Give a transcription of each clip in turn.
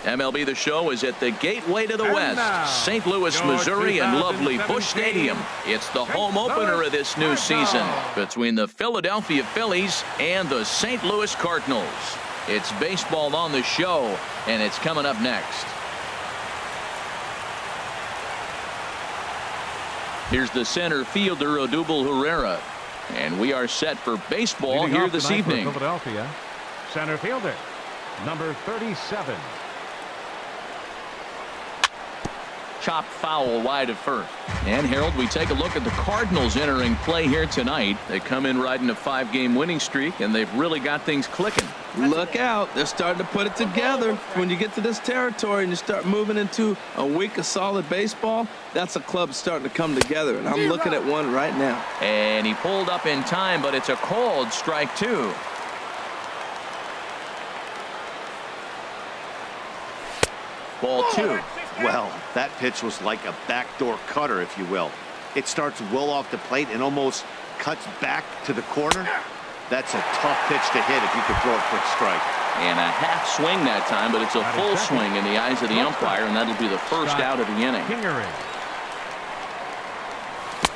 MLB The Show is at the gateway to the West, St. Louis, Missouri, and lovely Busch Stadium. It's the home opener of this new season between the Philadelphia Phillies and the St. Louis Cardinals. It's baseball on the show, and it's coming up next. Here's the center fielder, Odubel Herrera. And we are set for baseball here this evening. Philadelphia, center fielder, number 37. Chopped foul wide of first. And Harold, we take a look at the Cardinals entering play here tonight. They come in riding a 5-game winning streak, and they've really got things clicking. Look out. They're starting to put it together. When you get to this territory and you start moving into a week of solid baseball, that's a club starting to come together, and I'm looking at one right now. And he pulled up in time, but it's a called strike 2. Ball 2. Well, that pitch was like a backdoor cutter, if you will. It starts well off the plate and almost cuts back to the corner. That's a tough pitch to hit if you could throw a quick strike. And a half swing that time, but it's a full swing in the eyes of the umpire, and that'll be the first out of the inning.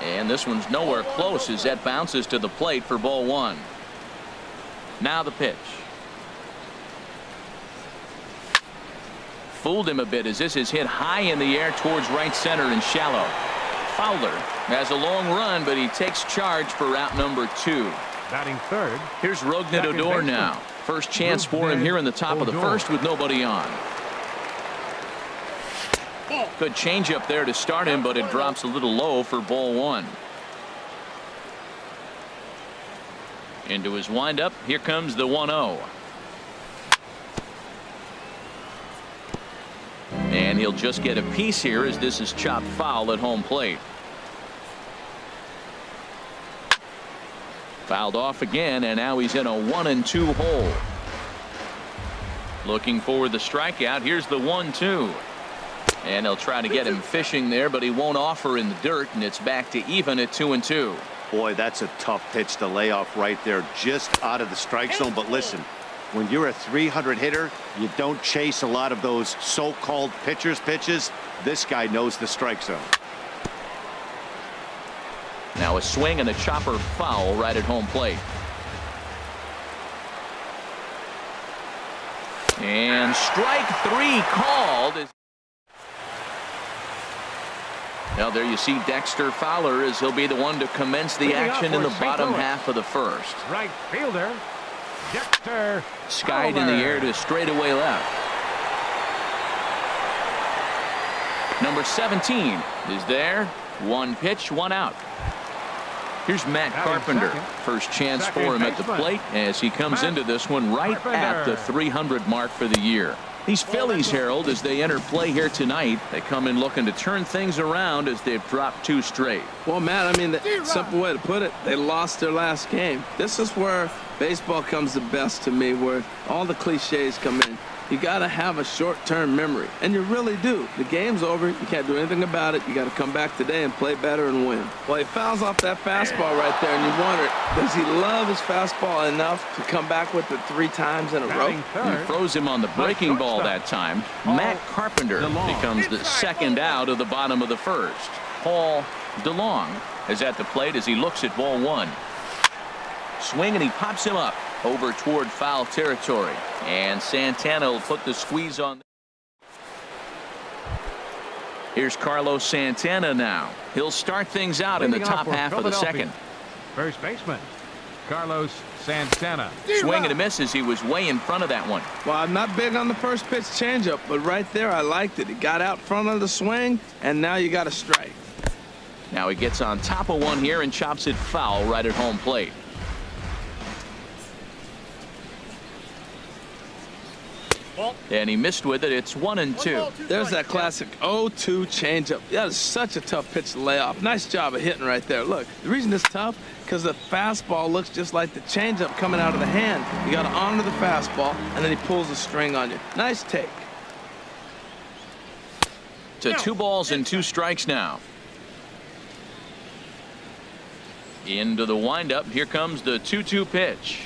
And this one's nowhere close as that bounces to the plate for ball 1. Now the pitch. Fooled him a bit as this is hit high in the air towards right center and shallow. Fowler has a long run, but he takes charge for out number 2. Batting third. Here's Rougned Odor now. First chance for him here in the top of the first with nobody on. Good changeup there to start him, but it drops a little low for ball 1. Into his windup. Here comes the 1-0. And he'll just get a piece here as this is chopped foul at home plate. Fouled off again, and now he's in a 1-2 hole. Looking for the strikeout. Here's the 1-2. And they'll try to get him fishing there, but he won't offer in the dirt, and it's back to even at 2-2. Boy, that's a tough pitch to lay off right there, just out of the strike zone. But listen, when you're a 300 hitter, you don't chase a lot of those so-called pitcher's pitches. This guy knows the strike zone. Now a swing and a chopper foul right at home plate. And strike 3 called. Now there you see Dexter Fowler as he'll be the one to commence the action in the bottom half of the first. Right fielder, Dexter Skied in the air to straightaway left. Number 17 is there. 1 pitch, 1 out. Here's Matt Carpenter. First chance for him at the plate as he comes into this one right at the 300 mark for the year. These Phillies, Harold, as they enter play here tonight, they come in looking to turn things around as they've dropped 2 straight. Well, Matt, I mean, the simple way to put it, they lost their last game. This is where baseball comes the best to me, where all the cliches come in. You got to have a short-term memory, and you really do. The game's over. You can't do anything about it. You got to come back today and play better and win. Well, he fouls off that fastball right there, and you wonder, does he love his fastball enough to come back with it 3 times in a row? He froze him on the breaking ball that time. Matt Carpenter becomes the second out of the bottom of the first. Paul DeLong is at the plate as he looks at ball 1. Swing, and he pops him up over toward foul territory, and Santana will put the squeeze on. Here's Carlos Santana now. He'll start things out in the top half of the second. First baseman Carlos Santana. Swing and a miss as he was way in front of that one. Well, I'm not big on the first pitch changeup, but right there I liked it. He got out front of the swing, and now you got a strike. Now he gets on top of one here and chops it foul right at home plate. And he missed with it. It's 1-2. There's that classic 0-2 changeup. That is such a tough pitch to lay off. Nice job of hitting right there. Look, the reason it's tough, because the fastball looks just like the changeup coming out of the hand. You got to honor the fastball, and then he pulls the string on you. Nice take. To 2 balls and 2 strikes now. Into the windup. Here comes the 2-2 pitch.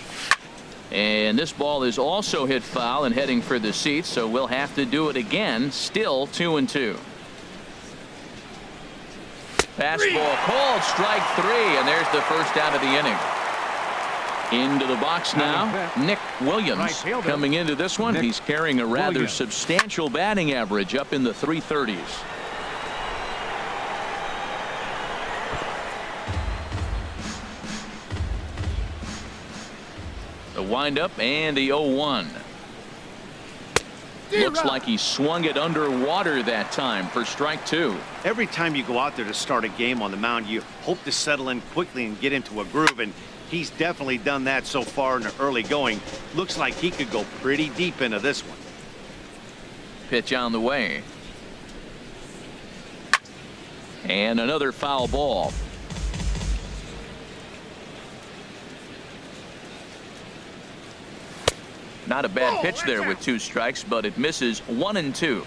And this ball is also hit foul and heading for the seats, so we'll have to do it again. Still 2-2. Fastball called, strike 3, and there's the first out of the inning. Into the box now, Nick Williams coming into this one. He's carrying a rather substantial batting average up in the 330s. The windup and the 0-1. Looks like he swung it underwater that time for strike 2. Every time you go out there to start a game on the mound, you hope to settle in quickly and get into a groove, and he's definitely done that so far in the early going. Looks like he could go pretty deep into this one. Pitch on the way. And another foul ball. Not a bad pitch there with 2 strikes, but it misses 1-2.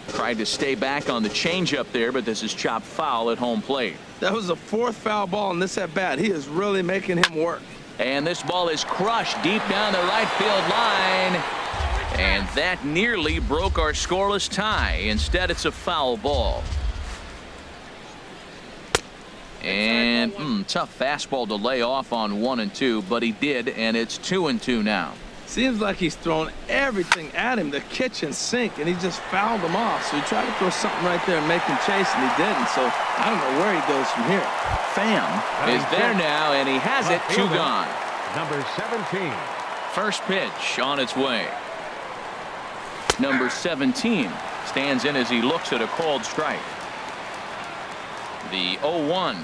Tried to stay back on the changeup there, but this is chopped foul at home plate. That was the 4th foul ball in this at bat. He is really making him work. And this ball is crushed deep down the right field line. And that nearly broke our scoreless tie. Instead, it's a foul ball. And tough fastball to lay off on 1-2, but he did, and it's 2-2 now. Seems like he's thrown everything at him, the kitchen sink, and he just fouled him off. So he tried to throw something right there and make him chase, and he didn't. So I don't know where he goes from here. Pham is there now, and he has it. 2 gone. Number 17. First pitch on its way. Number 17 stands in as he looks at a called strike. The 0-1.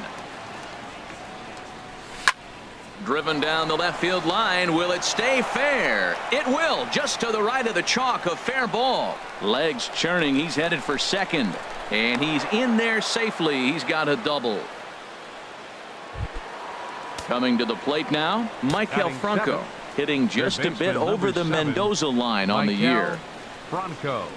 Driven down the left field line. Will it stay fair? It will. Just to the right of the chalk. A fair ball. Legs churning. He's headed for second. And he's in there safely. He's got a double. Coming to the plate now, Michael Franco. Hitting just a bit over the Mendoza line on the year. Franco.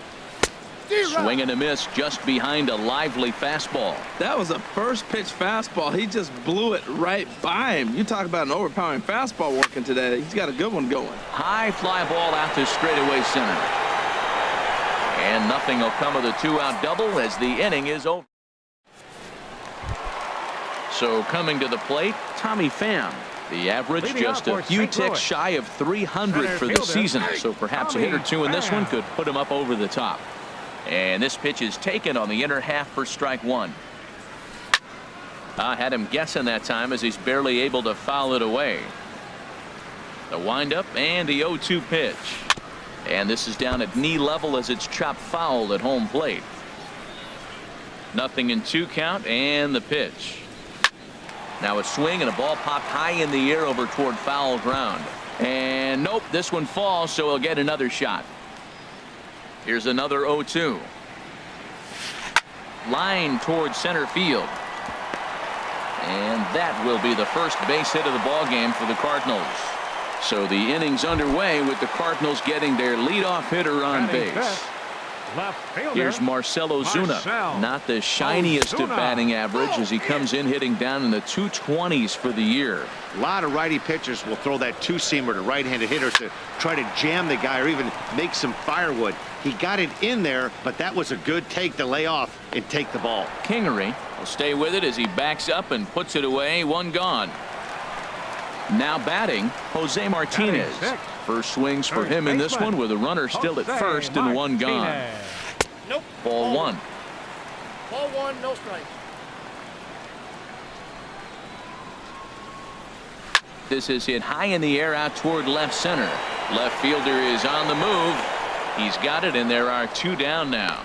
Swing and a miss just behind a lively fastball. That was a first pitch fastball. He just blew it right by him. You talk about an overpowering fastball working today. He's got a good one going. High fly ball out to straightaway center. And nothing will come of the 2-out double as the inning is over. So coming to the plate, Tommy Pham. The average just a few ticks shy of 300 for the season. So perhaps a hit or 2 in this one could put him up over the top. And this pitch is taken on the inner half for strike 1. I had him guessing that time as he's barely able to foul it away. The windup and the 0-2 pitch. And this is down at knee level as it's chopped foul at home plate. Nothing in 2 count and the pitch. Now a swing and a ball popped high in the air over toward foul ground. And nope, this one falls, so he'll get another shot. Here's another 0-2. Line towards center field. And that will be the first base hit of the ball game for the Cardinals. So the inning's underway with the Cardinals getting their leadoff hitter on base. Here's Marcell Ozuna. Not the shiniest of batting average as he comes in hitting down in the 220s for the year. A lot of righty pitchers will throw that 2-seamer to right-handed hitters to try to jam the guy or even make some firewood. He got it in there, but that was a good take to lay off and take the ball. Kingery will stay with it as he backs up and puts it away. 1 gone. Now batting, Jose Martinez. First swings for him in this one with a runner still at first and 1 gone. Nope. Ball 1. Ball 1, no strikes. This is hit high in the air out toward left center. Left fielder is on the move. He's got it, and there are 2 down now.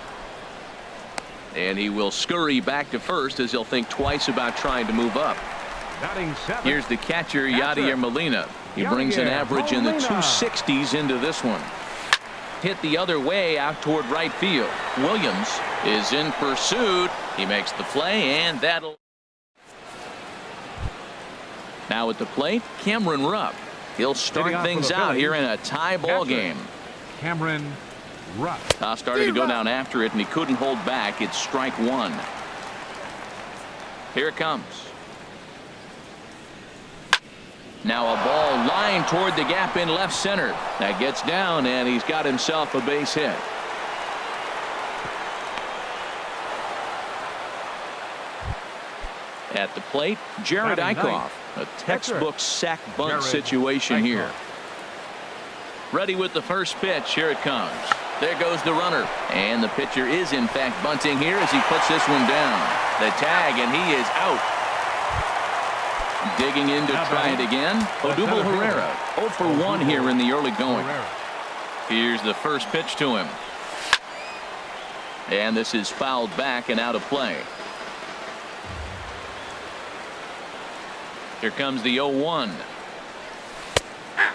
And he will scurry back to first as he'll think twice about trying to move up. Here's the catcher, Yadier Molina. He brings an average in the 260s into this one. Hit the other way out toward right field. Williams is in pursuit. He makes the play, and that'll. Now at the plate, Cameron Rupp. He'll start things out here in a tie ball game. Cameron Rupp. Started to go down after it, and he couldn't hold back. It's strike 1. Here it comes. Now a ball lined toward the gap in left center. That gets down, and he's got himself a base hit. At the plate, Jared Eichhoff. A textbook sack bunt situation here. Ready with the first pitch. Here it comes. There goes the runner. And the pitcher is, in fact, bunting here as he puts this one down. The tag, and he is out. Digging in to try it again. Odubel Herrera, 0 for 1 here in the early going. Here's the first pitch to him. And this is fouled back and out of play. Here comes the 0-1.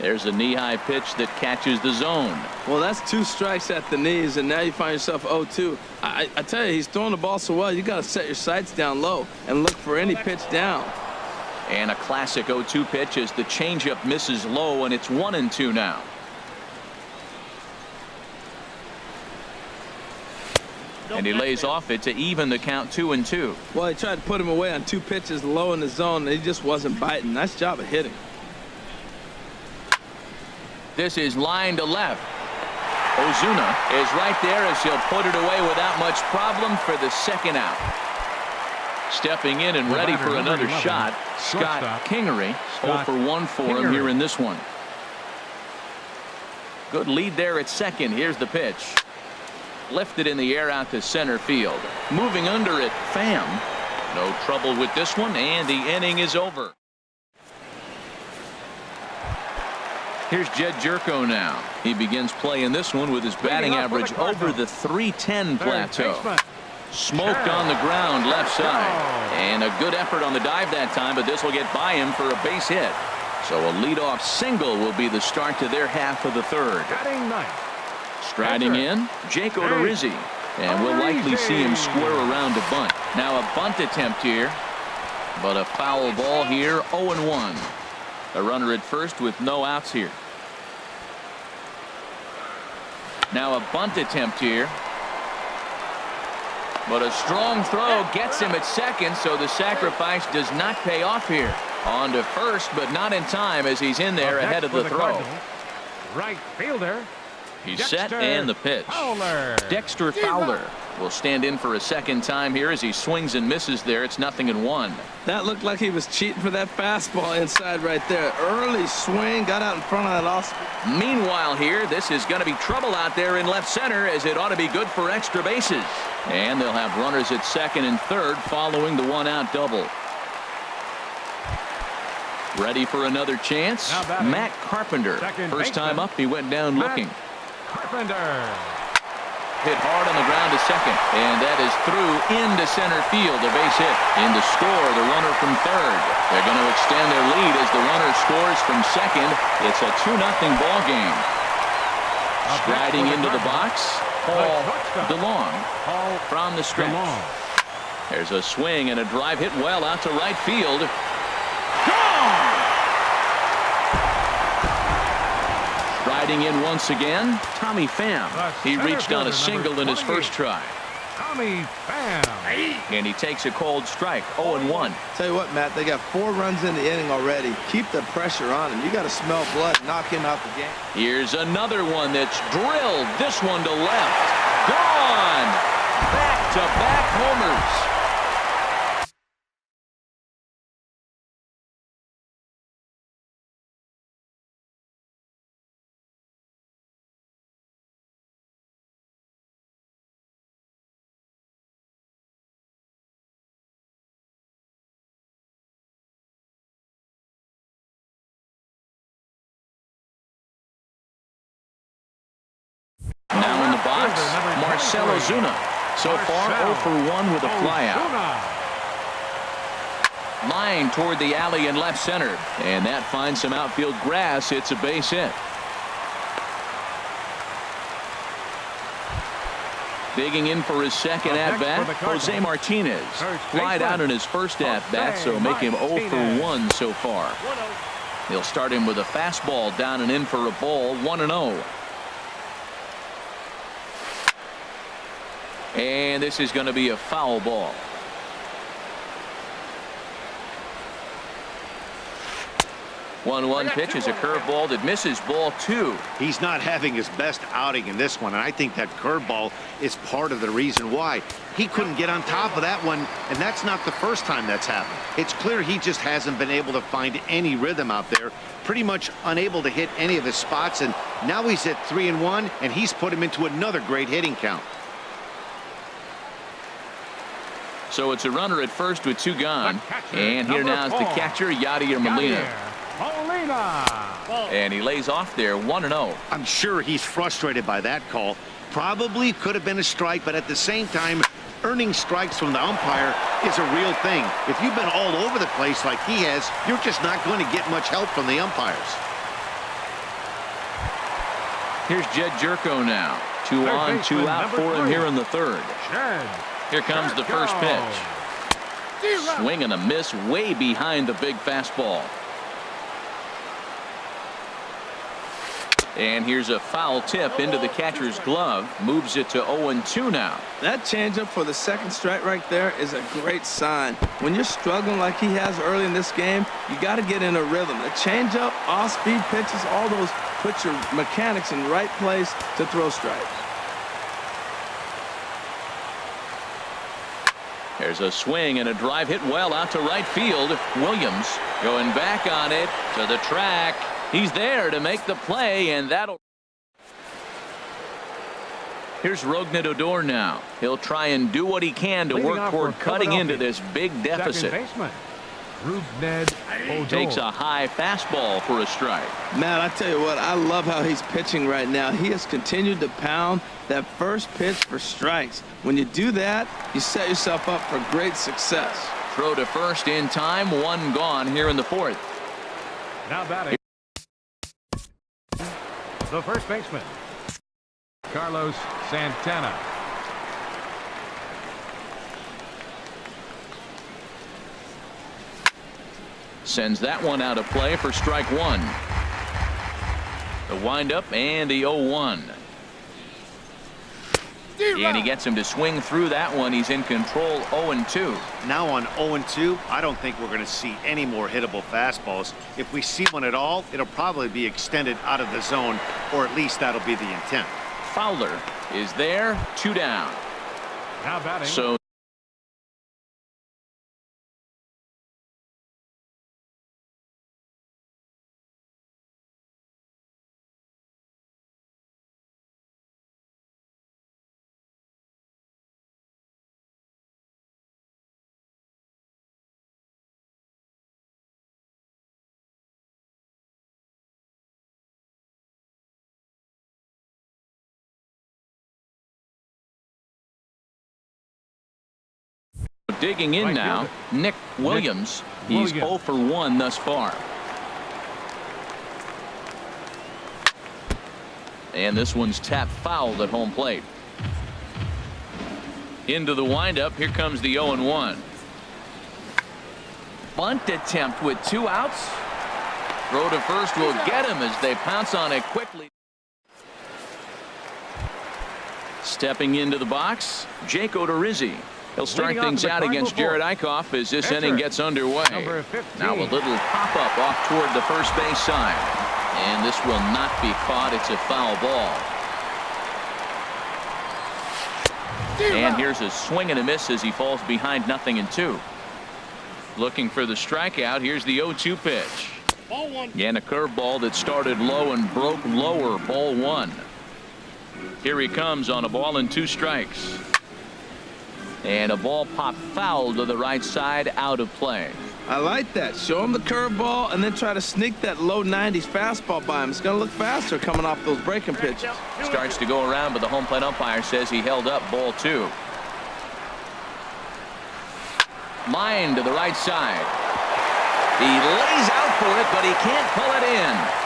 There's a knee-high pitch that catches the zone. Well, that's 2 strikes at the knees, and now you find yourself 0-2. I tell you, he's throwing the ball so well, you got to set your sights down low and look for any pitch down. And a classic 0-2 pitch as the changeup misses low, and it's 1-2 now. And he lays off it to even the count 2-2. Well, he tried to put him away on 2 pitches low in the zone, and he just wasn't biting. Nice job of hitting. This is line to left. Ozuna is right there as he'll put it away without much problem for the second out. Stepping in and ready for another shot, Scott Kingery. 0 for 1 for him here in this one. Good lead there at second. Here's the pitch. Lifted in the air out to center field. Moving under it, Pham. No trouble with this one, and the inning is over. Here's Jed Jerko now. He begins playing this one with his batting average over the .310 plateau. Smoked on the ground left side. And a good effort on the dive that time, but this will get by him for a base hit. So a leadoff single will be the start to their half of the third. Striding in, Jake Odorizzi. And we'll likely see him square around a bunt. Now a bunt attempt here. But a foul ball here, 0-1. A runner at first with no outs here. Now a bunt attempt here. But a strong throw gets him at second, so the sacrifice does not pay off here. On to first, but not in time as he's in there ahead of the throw. Right fielder. He's set and the pitch. Fowler. Dexter Fowler will stand in for a second time here as he swings and misses there. It's 0-1. That looked like he was cheating for that fastball inside right there. Early swing, got out in front of that off. Meanwhile here, this is going to be trouble out there in left center as it ought to be good for extra bases. And they'll have runners at second and third following the 1-out double. Ready for another chance? Matt Carpenter. First time up, he went down looking. Carpenter. Hit hard on the ground to second, and that is through into center field. A base hit. In to score, the runner from third. They're going to extend their lead as the runner scores from second. It's a 2-0 ball game. Striding into the box, Paul DeLong from the stretch. There's a swing and a drive hit well out to right field. Gone! Riding in once again, Tommy Pham. He reached on a single in his first try. Tommy Pham. And he takes a cold strike, 0-1. Tell you what, Matt, they got 4 runs in the inning already. Keep the pressure on him. You got to smell blood, knock him out the game. Here's another one that's drilled. This one to left. Gone! Back-to-back homers. Now in the box, Marcell Ozuna. So far, 0 for 1 with a flyout. Line toward the alley in left center. And that finds some outfield grass. It's a base hit. Digging in for his second at-bat, Jose Martinez. Flied out in his first at-bat, so make him 0 for 1 so far. He'll start him with a fastball down and in for a ball, 1-0. And this is going to be a foul ball. 1-1 pitch is a curveball that misses, ball 2. He's not having his best outing in this one, and I think that curveball is part of the reason why. He couldn't get on top of that one, and that's not the first time that's happened. It's clear he just hasn't been able to find any rhythm out there, pretty much unable to hit any of his spots, and now he's at 3-1, and he's put him into another great hitting count. So it's a runner at first with 2 gone. And here now is the catcher, Yadier Molina. And he lays off there 1-0. I'm sure he's frustrated by that call. Probably could have been a strike, but at the same time, earning strikes from the umpire is a real thing. If you've been all over the place like he has, you're just not going to get much help from the umpires. Here's Jed Jerko now. 2 on, 2 out for him here in the 3rd. Here comes the first pitch. Swing and a miss way behind the big fastball. And here's a foul tip into the catcher's glove. Moves it to 0-2 now. That changeup for the second strike right there is a great sign. When you're struggling like he has early in this game, you got to get in a rhythm. The changeup, off-speed pitches, all those put your mechanics in the right place to throw strikes. There's a swing and a drive hit well out to right field. Williams going back on it to the track. He's there to make the play, and that'll. Here's Rougned Odor now. He'll try and do what he can to work toward cutting into this big deficit. Takes a high fastball for a strike. Matt, I tell you what, I love how he's pitching right now. He has continued to pound that first pitch for strikes. When you do that, you set yourself up for great success. Throw to first in time. 1 gone here in the 4th. Now batting, the first baseman, Carlos Santana. Sends that one out of play for strike 1. The windup and the 0-1. And he gets him to swing through that one. He's in control. 0-2. Now on 0-2, I don't think we're going to see any more hittable fastballs. If we see one at all, it'll probably be extended out of the zone, or at least that'll be the intent. Fowler is there. 2 down. Now batting. So digging in now, Nick Williams. He's 0 for 1 thus far. And this one's tapped fouled at home plate. Into the windup. Here comes the 0-1. Bunt attempt with 2 outs. Throw to first will get him as they pounce on it quickly. Stepping into the box, Jake Odorizzi. He'll start things out against Jared Eichhoff as this inning gets underway. Now a little pop-up off toward the first base side. And this will not be caught. It's a foul ball. And here's a swing and a miss as he falls behind 0-2. Looking for the strikeout. Here's the 0-2 pitch. Ball 1. And a curveball that started low and broke lower. Ball 1. Here he comes on a ball and 2 strikes. And a ball popped foul to the right side, out of play. I like that. Show him the curveball and then try to sneak that low 90s fastball by him. It's going to look faster coming off those breaking pitches. Starts to go around, but the home plate umpire says he held up. Ball 2. Line to the right side. He lays out for it, but he can't pull it in.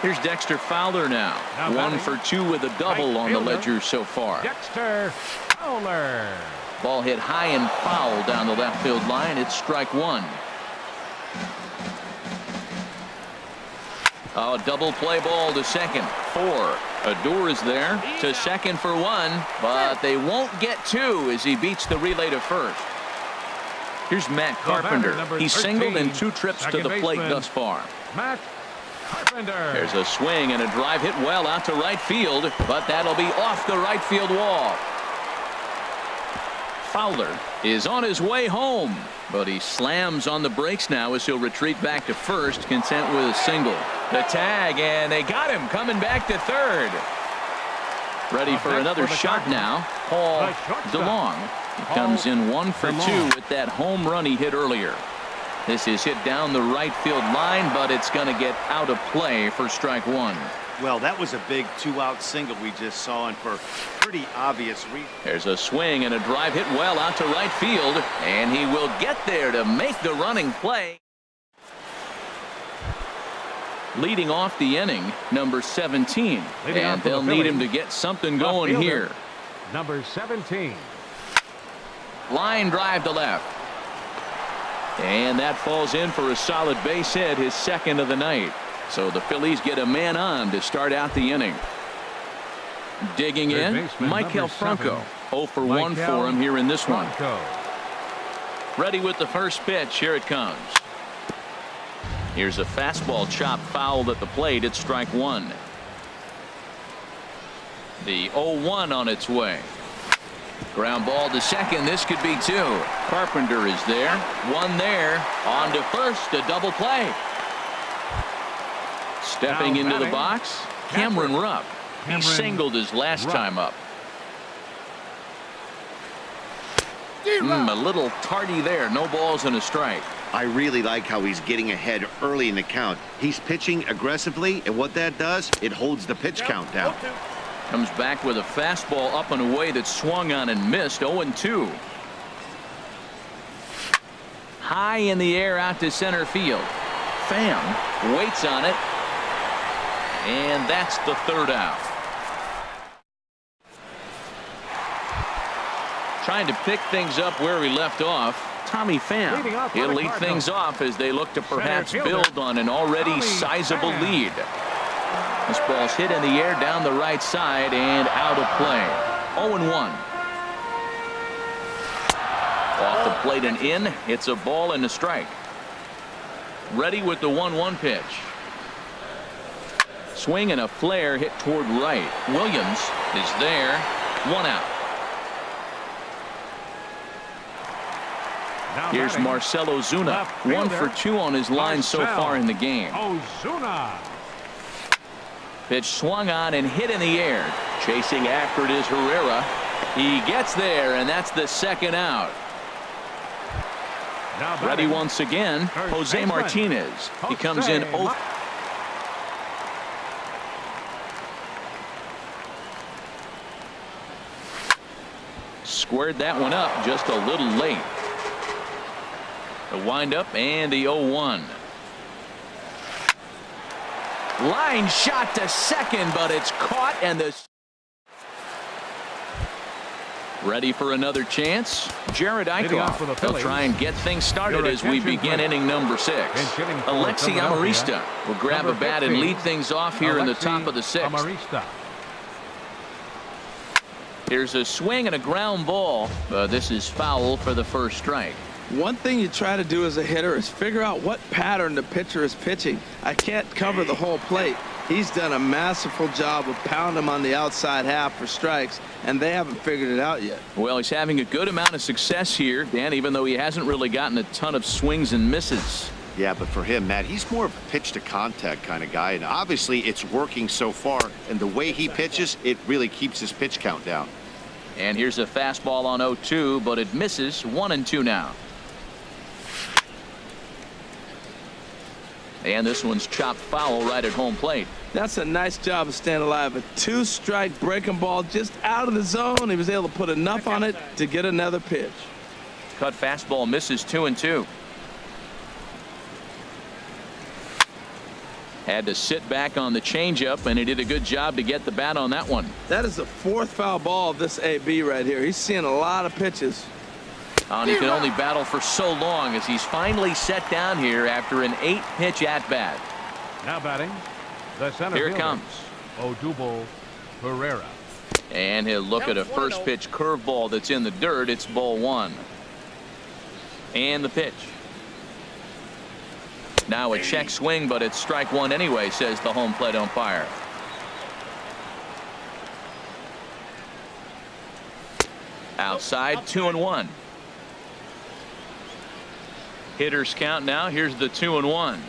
Here's Dexter Fowler now. 1 for 2 with a double on the ledger so far. Dexter Fowler. Ball hit high and foul down the left field line. It's strike 1. A double play ball to second. 4. Odor is there to second for one, but they won't get two as he beats the relay to first. Here's Matt Carpenter. He's singled in 2 trips to the plate thus far. Matt Carpenter. There's a swing and a drive hit well out to right field, but that'll be off the right field wall. Fowler is on his way home, but he slams on the brakes now as he'll retreat back to first, content with a single. The tag, and they got him coming back to third. Ready for another shot now. Paul DeLong. He comes in 1 for 2 with that home run he hit earlier. This is hit down the right field line, but it's going to get out of play for strike 1. Well, that was a big 2-out single we just saw, and for pretty obvious reason. There's a swing and a drive hit well out to right field, and he will get there to make the running play. Leading off the inning, number 17, and they'll need him to get something going here. Number 17. Line drive to left. And that falls in for a solid base hit, his second of the night. So the Phillies get a man on to start out the inning. Digging in, Michael Franco. 0 for 1 for him here in this one. Ready with the first pitch. Here it comes. Here's a fastball chopped foul at the plate. It's strike 1. The 0-1 on its way. Ground ball to second. This could be 2. Carpenter is there. 1 there. On to first. A double play. Stepping into the box, Cameron Rupp. He singled his last time up. A little tardy there. No balls and a strike. I really like how he's getting ahead early in the count. He's pitching aggressively, and what that does, it holds the pitch count down. Comes back with a fastball up and away that swung on and missed. 0-2. High in the air out to center field. Pham waits on it. And that's the 3rd out. Trying to pick things up where he left off. Tommy Pham. He'll lead things off as they look to perhaps build on an already sizable lead. This ball's hit in the air down the right side and out of play. 0-1. Off the plate and in. It's a ball and a strike. Ready with the 1-1 pitch. Swing and a flare hit toward right. Williams is there. 1 out. Here's Marcell Ozuna. 1 for 2 on his line so far in the game. Ozuna. Pitch swung on and hit in the air. Chasing after it is Herrera. He gets there, and that's the 2nd out. Ready once again, Jose Martinez. He comes in 0. Squared that one up just a little late. The windup and the 0-1. Line shot to second, but it's caught, and the ready for another chance. Jared Eichhoff. They'll try and get things started as we begin inning number 6. Alexi Amarista will grab a bat and lead things off here in the top of the 6th. Here's a swing and a ground ball. This is foul for the first strike. One thing you try to do as a hitter is figure out what pattern the pitcher is pitching. I can't cover the whole plate. He's done a masterful job of pounding him on the outside half for strikes, and they haven't figured it out yet. Well, he's having a good amount of success here, Dan, even though he hasn't really gotten a ton of swings and misses. Yeah, but for him, Matt, he's more of a pitch to contact kind of guy, and obviously it's working so far, and the way he pitches, it really keeps his pitch count down. And here's a fastball on 0-2, but it misses. 1-2 now. And this one's chopped foul right at home plate. That's a nice job of staying alive. A 2-strike breaking ball just out of the zone. He was able to put enough on it to get another pitch. Cut fastball misses. 2-2. Had to sit back on the changeup, and he did a good job to get the bat on that one. That is the 4th foul ball of this AB right here. He's seeing a lot of pitches. And he can only battle for so long as he's finally set down here after an 8-pitch at-bat. Now batting, the center Here it fielder, comes. Odubel Pereira. And he'll look at a first pitch curveball that's in the dirt. It's ball one. And the pitch. Now a check swing, but it's strike one anyway, says the home plate umpire. Outside, 2-1. Hitters count now. Here's the 2-1.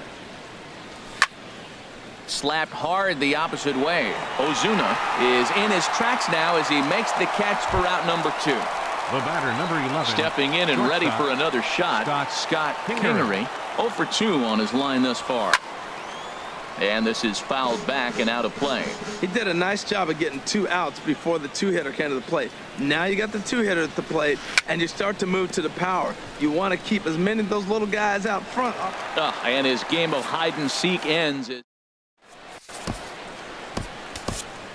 Slapped hard the opposite way. Ozuna is in his tracks now as he makes the catch for out number 2. The batter, number 11. Stepping in and ready for another shot. Scott Kingery. 0 for 2 on his line thus far. And this is fouled back and out of play. He did a nice job of getting 2 outs before the 2-hitter came to the plate. Now you got the 2-hitter at the plate, and you start to move to the power. You want to keep as many of those little guys out front. And his game of hide and seek ends.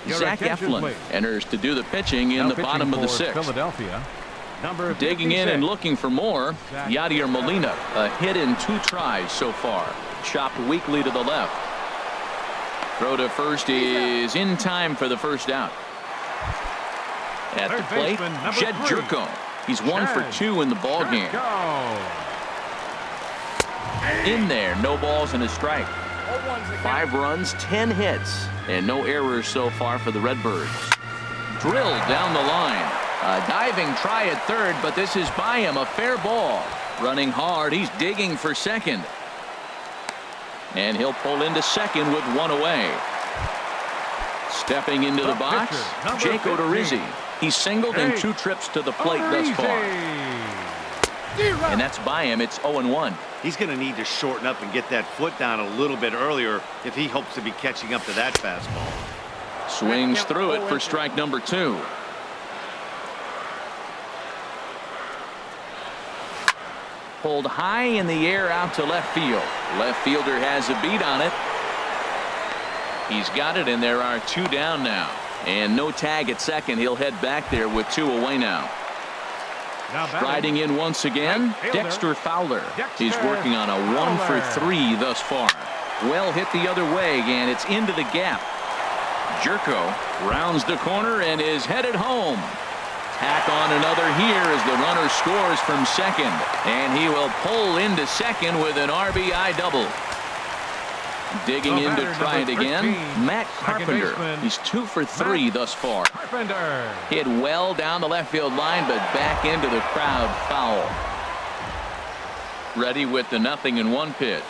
Zach Eflin enters to do the pitching in the bottom of the 6th. Philadelphia. Number Digging 56. in and looking for more. Yadier Molina, a hit in 2 tries so far. Chopped weakly to the left. Throw to first is in time for the first out. At the plate, Jed Jerko. He's 1 for 2 in the ball game. In there, no balls and a strike. 5 runs, 10 hits, and no errors so far for the Redbirds. Drilled down the line. A diving try at third, but this is by him, a fair ball. Running hard, he's digging for second. And he'll pull into second with 1 away. Stepping into the box, Jake Odorizzi. He's singled in 2 trips to the plate thus far. And that's by him. It's 0-1. He's going to need to shorten up and get that foot down a little bit earlier if he hopes to be catching up to that fastball. Swings through it for strike number 2. Pulled high in the air out to left field. Left fielder has a beat on it. He's got it, and there are 2 down now. And no tag at second. He'll head back there with 2 away now. Striding in once again, Dexter Fowler. He's working on a 1 for 3 thus far. Well hit the other way, and it's into the gap. Jerko rounds the corner and is headed home. Tack on another here as the runner scores from second, and he will pull into second with an RBI double. Digging in to try it again, Matt Carpenter. He's 2 for 3 thus far. Carpenter. Hit well down the left field line, but back into the crowd, foul. Ready with the 0-1 pitch.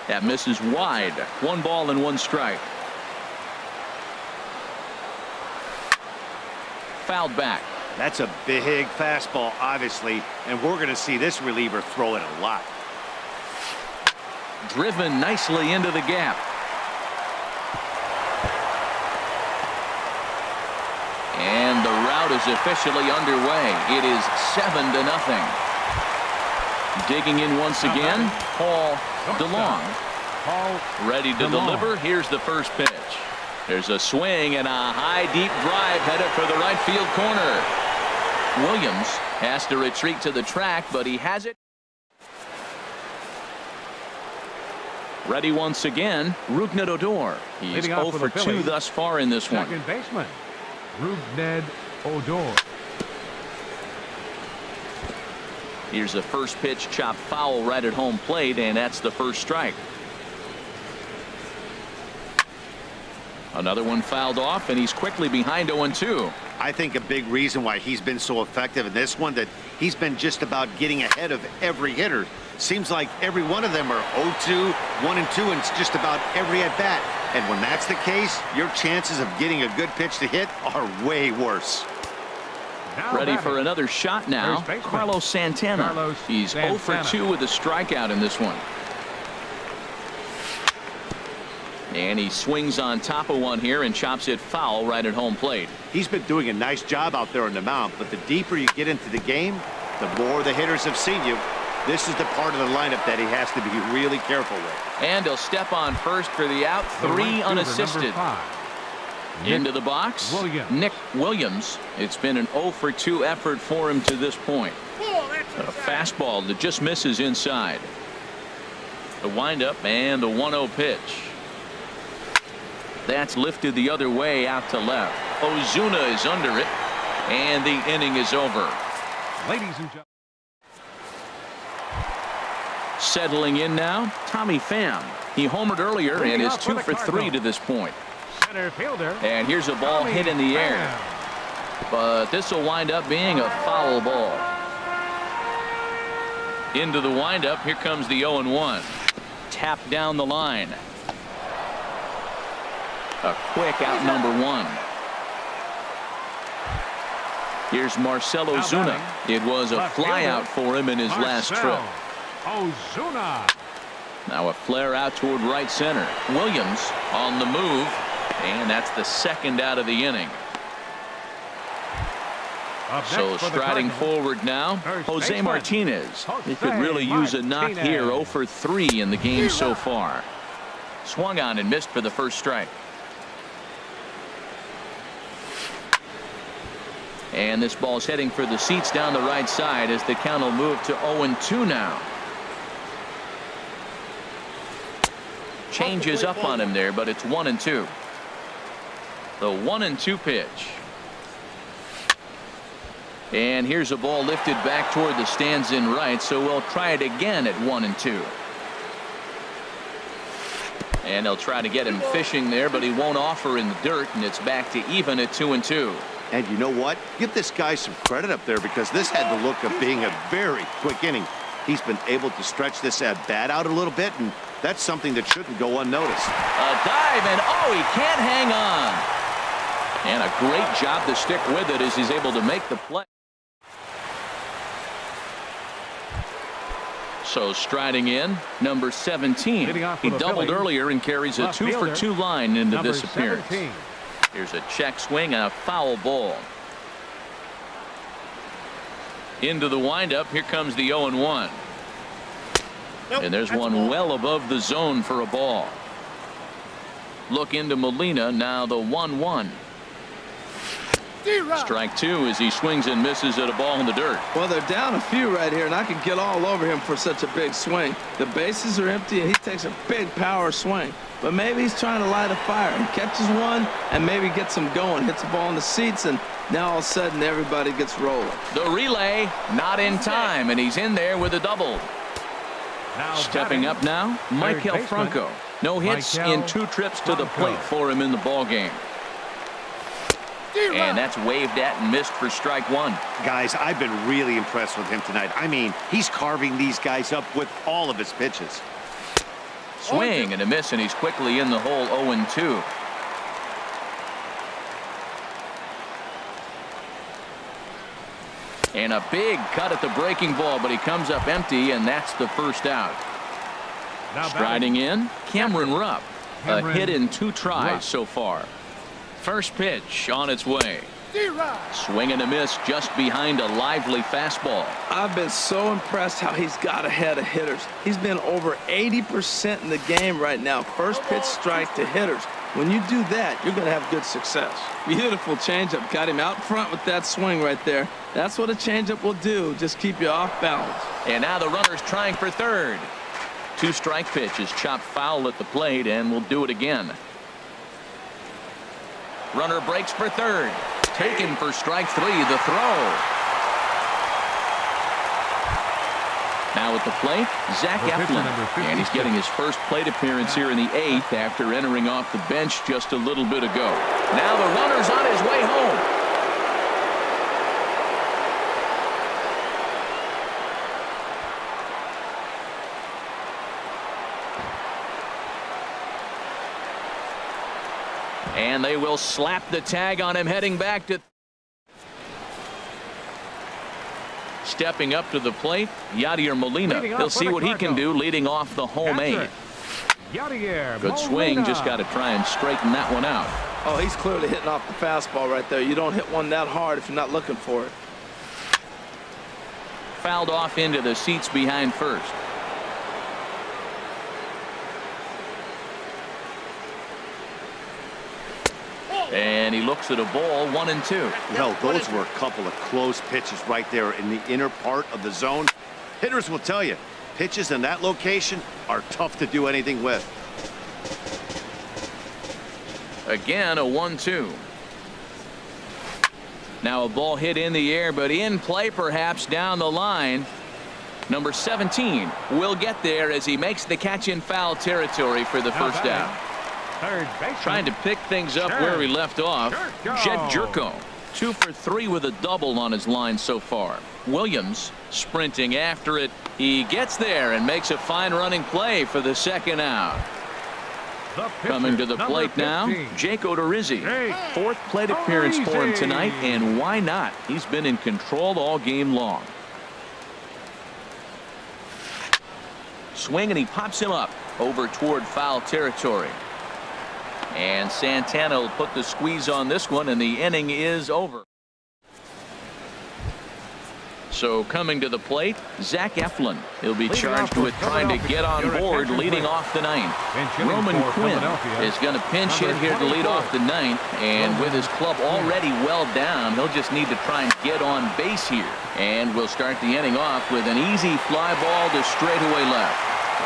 That misses wide. 1 ball and 1 strike. Fouled back. That's a big fastball, obviously, and we're going to see this reliever throw it a lot. Driven nicely into the gap. And the route is officially underway. It is 7-0. Digging in once again, Paul DeLong. Ready to deliver. Here's the first pitch. There's a swing and a high deep drive headed for the right field corner. Williams has to retreat to the track, but he has it. Ready once again, Rougned Odor. He's 0 for 2 thus far in this one. Second baseman, Rougned Odor. Here's a first pitch chopped foul right at home plate, and that's the first strike. Another one fouled off, and he's quickly behind 0-2. I think a big reason why he's been so effective in this one, that he's been just about getting ahead of every hitter. Seems like every one of them are 0-2, 1-2, and it's just about every at bat. And when that's the case, your chances of getting a good pitch to hit are way worse. Ready for another shot now, Carlos Santana. He's 0 for 2 with a strikeout in this one. And he swings on top of one here and chops it foul right at home plate. He's been doing a nice job out there on the mound, but the deeper you get into the game, the more the hitters have seen you. This is the part of the lineup that he has to be really careful with. And he'll step on first for the out. 3 unassisted. Into the box, Nick Williams. It's been an 0 for 2 effort for him to this point. A fastball that just misses inside. The windup and the 1-0 pitch. That's lifted the other way out to left. Ozuna is under it, and the inning is over. Ladies and gentlemen. Settling in now, Tommy Pham. He homered earlier and is 2 for 3 to this point. Center fielder. And here's a ball hit in the air. But this will wind up being a foul ball. Into the windup. Here comes the 0-1. Tap down the line. A quick out number 1. Here's Marcell Ozuna. It was a flyout for him in his last trip. Ozuna. Now a flare out toward right center. Williams on the move. And that's the second out of the inning. So striding forward now, Jose Martinez. He could really use a knock here. 0 for 3 in the game so far. Swung on and missed for the first strike. And this ball's heading for the seats down the right side as the count will move to 0-2 now. Changes up on him there, but it's 1-2. The 1-2 pitch. And here's a ball lifted back toward the stands in right, so we'll try it again at 1-2. And they'll try to get him fishing there, but he won't offer in the dirt, and it's back to even at 2-2. And you know what? Give this guy some credit up there because this had the look of being a very quick inning. He's been able to stretch this at bat out a little bit, and that's something that shouldn't go unnoticed. A dive, and oh, he can't hang on. And a great job to stick with it as he's able to make the play. So striding in, number 17. He doubled earlier and carries a 2 for 2 line into this appearance. Here's a check swing and a foul ball. Into the windup. Here comes the 0-1. And there's one well above the zone for a ball. Look into Molina. Now the 1-1. Strike 2 as he swings and misses at a ball in the dirt. Well, they're down a few right here, and I can get all over him for such a big swing. The bases are empty, and he takes a big power swing. But maybe he's trying to light a fire. He catches one and maybe gets him going. Hits the ball in the seats, and now all of a sudden everybody gets rolling. The relay not in time, and he's in there with a double. Stepping up now, Maikel Franco. No hits in 2 trips to the plate for him in the ball game. And that's waved at and missed for strike 1. Guys, I've been really impressed with him tonight. I mean, he's carving these guys up with all of his pitches. Swing and a miss, and he's quickly in the hole. 0-2. And a big cut at the breaking ball, but he comes up empty, and that's the first out. Striding in, Cameron Rupp. A hit in 2 tries so far. First pitch on its way. Swing and a miss just behind a lively fastball. I've been so impressed how he's got ahead of hitters. He's been over 80% in the game right now. First pitch strike to hitters. When you do that, you're going to have good success. Beautiful changeup. Got him out front with that swing right there. That's what a changeup will do. Just keep you off balance. And now the runner's trying for third. 2 strike pitches chopped foul at the plate, and will do it again. Runner breaks for third. Taken for strike 3. The throw. Now at the plate, Zach Eflin. And he's getting his first plate appearance here in the 8th after entering off the bench just a little bit ago. Now the runner's on his way home. And they will slap the tag on him heading back to. Stepping up to the plate, Yadier Molina. He'll see what he can do leading off the home 8. Good swing, just got to try and straighten that one out. Oh, he's clearly hitting off the fastball right there. You don't hit one that hard if you're not looking for it. Fouled off into the seats behind first. And he looks at a ball. 1-2. Well, those were a couple of close pitches right there in the inner part of the zone. Hitters will tell you, pitches in that location are tough to do anything with. Again, a 1-2. Now a ball hit in the air, but in play perhaps down the line. Number 17 will get there as he makes the catch in foul territory for the first down. Third baseman. Trying to pick things up where he left off. Jed Jerko, 2 for 3 with a double on his line so far. Williams sprinting after it. He gets there and makes a fine running play for the second out. Coming to the plate now, Jake Odorizzi. 4th plate appearance for him tonight, and why not? He's been in control all game long. Swing, and he pops him up over toward foul territory. And Santana will put the squeeze on this one, and the inning is over. So coming to the plate, Zach Eflin. He'll be charged with trying to get on board leading off the 9th. Roman Quinn is going to pinch hit here to lead off the 9th. And with his club already well down, he'll just need to try and get on base here. And we'll start the inning off with an easy fly ball to straightaway left.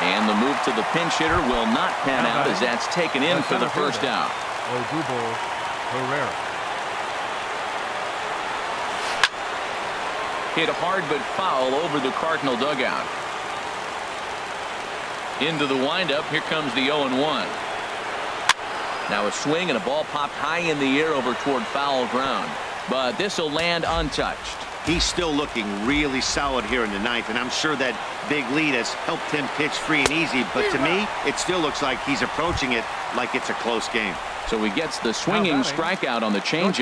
And the move to the pinch hitter will not pan out as that's taken in for the first out. Odubel Herrera. Hit hard but foul over the Cardinal dugout. Into the windup. Here comes the 0-1. Now a swing and a ball popped high in the air over toward foul ground. But this will land untouched. He's still looking really solid here in the 9th, and I'm sure that big lead has helped him pitch free and easy. But to me, it still looks like he's approaching it like it's a close game. So he gets the swinging strikeout on the changeup.